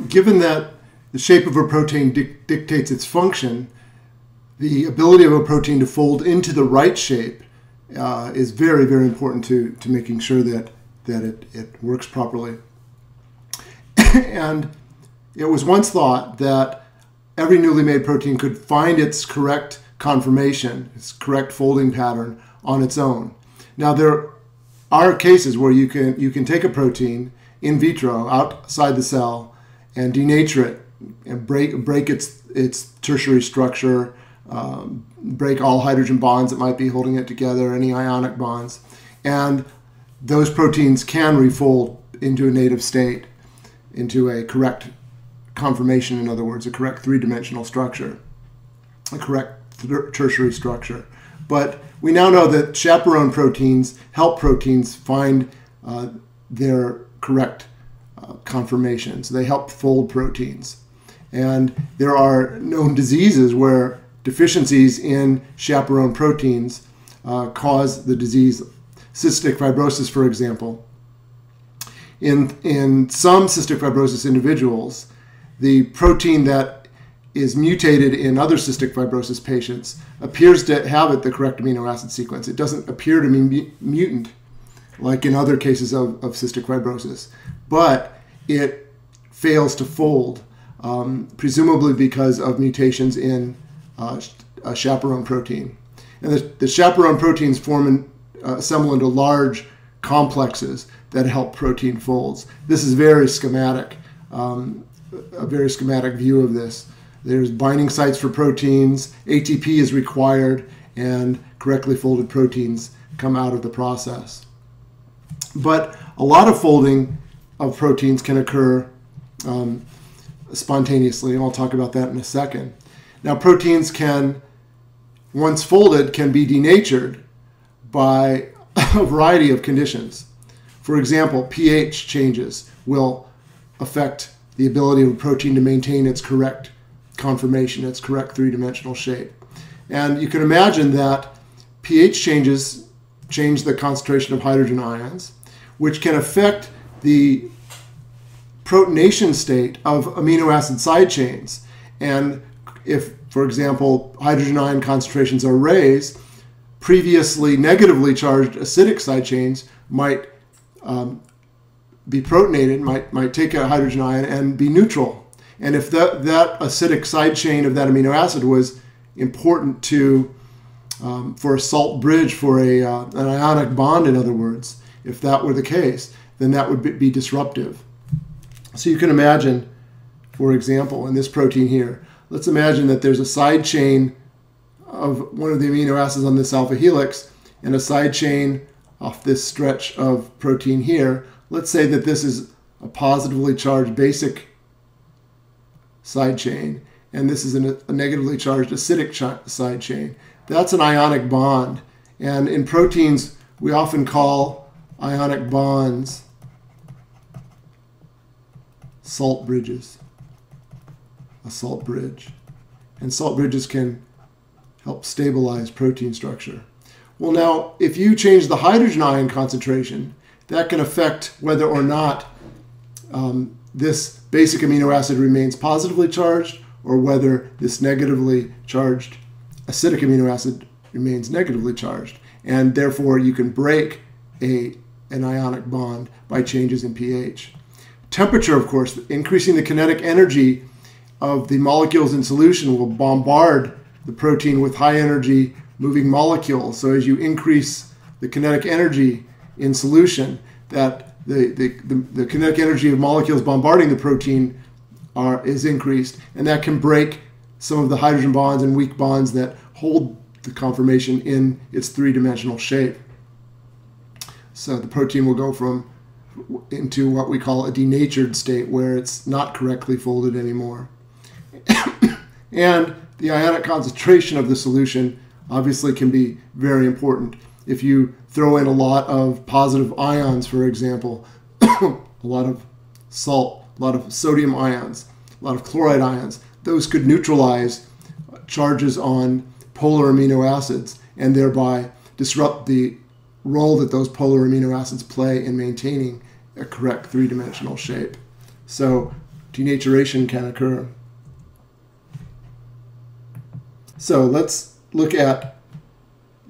given that the shape of a protein dictates its function, the ability of a protein to fold into the right shape is very, very important to making sure that it works properly. And it was once thought that every newly made protein could find its correct conformation, its correct folding pattern on its own. Now, there are cases where you can take a protein in vitro outside the cell and denature it and break its tertiary structure, break all hydrogen bonds that might be holding it together, any ionic bonds, and those proteins can refold into a native state, into a correct conformation, in other words, a correct three-dimensional structure, a correct tertiary structure. But we now know that chaperone proteins help proteins find their correct conformations. They help fold proteins. And there are known diseases where deficiencies in chaperone proteins cause the disease. Cystic fibrosis, for example. In some cystic fibrosis individuals, the protein that is mutated in other cystic fibrosis patients appears to have the correct amino acid sequence. It doesn't appear to be mutant, like in other cases of cystic fibrosis, but it fails to fold, presumably because of mutations in a chaperone protein. And the chaperone proteins assemble into large complexes that help protein folds. This is very schematic, a very schematic view of this. There's binding sites for proteins, ATP is required, and correctly folded proteins come out of the process. But a lot of folding of proteins can occur spontaneously, and I'll talk about that in a second. Now, proteins can, once folded, can be denatured by a variety of conditions. For example, pH changes will affect the ability of a protein to maintain its correct conformation, its correct three-dimensional shape. And you can imagine that pH changes change the concentration of hydrogen ions, which can affect the protonation state of amino acid side chains. And if, for example, hydrogen ion concentrations are raised, previously negatively charged acidic side chains might be protonated, might take a hydrogen ion and be neutral. And if that acidic side chain of that amino acid was important for a salt bridge, for an ionic bond, in other words, if that were the case, then that would be disruptive. So you can imagine, for example, in this protein here, let's imagine that there's a side chain of one of the amino acids on this alpha helix and a side chain off this stretch of protein here. Let's say that this is a positively charged basic side chain, and this is a negatively charged acidic side chain. That's an ionic bond. And in proteins, we often call ionic bonds salt bridges, a salt bridge. And salt bridges can help stabilize protein structure. Well, now, if you change the hydrogen ion concentration, that can affect whether or not this basic amino acid remains positively charged or whether this negatively charged acidic amino acid remains negatively charged. And therefore, you can break an ionic bond by changes in pH. Temperature, of course, increasing the kinetic energy of the molecules in solution will bombard the protein with high energy moving molecules. So as you increase the kinetic energy in solution, that the kinetic energy of molecules bombarding the protein is increased, and that can break some of the hydrogen bonds and weak bonds that hold the conformation in its three-dimensional shape. So the protein will go into what we call a denatured state, where it's not correctly folded anymore. And the ionic concentration of the solution obviously can be very important. If you throw in a lot of positive ions, for example, a lot of salt, a lot of sodium ions, a lot of chloride ions, those could neutralize charges on polar amino acids and thereby disrupt the role that those polar amino acids play in maintaining a correct three-dimensional shape. So denaturation can occur. So let's look at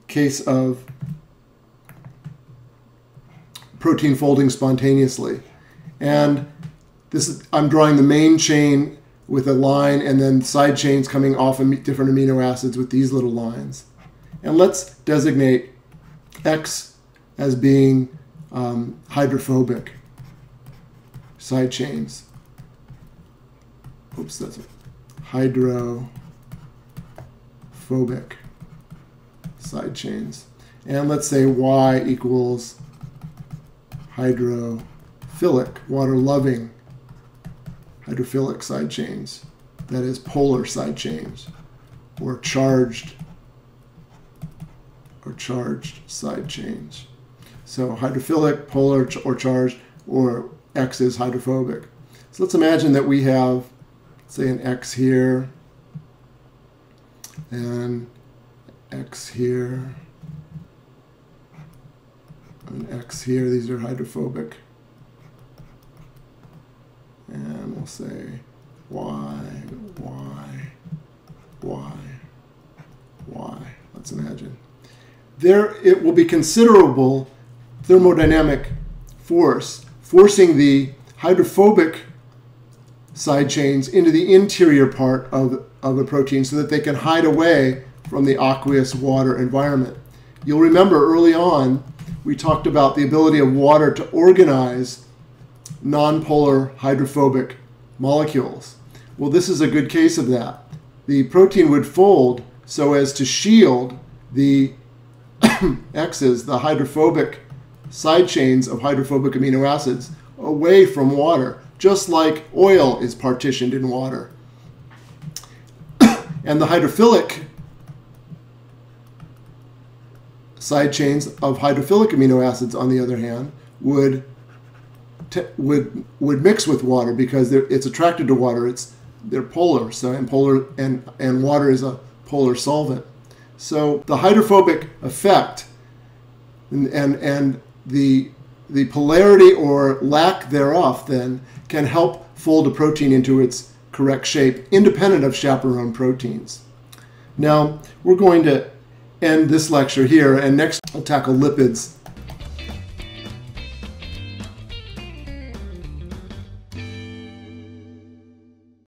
case of protein folding spontaneously. And this is, I'm drawing the main chain with a line and then side chains coming off of different amino acids with these little lines. And let's designate X as being hydrophobic side chains. Oops, that's it. Hydrophobic side chains. And let's say Y equals hydrophilic, water-loving hydrophilic side chains. That is polar side chains, or charged side chains. So hydrophilic, polar, or charged, or X is hydrophobic. So let's imagine that we have, say, an X here, and X here, and X here. These are hydrophobic. And we'll say Y, Y, Y, Y. Let's imagine. There it will be considerable thermodynamic force forcing the hydrophobic side chains into the interior part of a protein so that they can hide away from the aqueous water environment. You'll remember early on we talked about the ability of water to organize nonpolar hydrophobic molecules. Well, this is a good case of that. The protein would fold so as to shield the X's, the hydrophobic side chains of hydrophobic amino acids, away from water, just like oil is partitioned in water. And the hydrophilic side chains of hydrophilic amino acids, on the other hand, would mix with water because it's attracted to water. They're polar, so and water is a polar solvent. So the hydrophobic effect and the polarity or lack thereof then can help fold a protein into its correct shape, independent of chaperone proteins. Now we're going to end this lecture here, and next I'll tackle lipids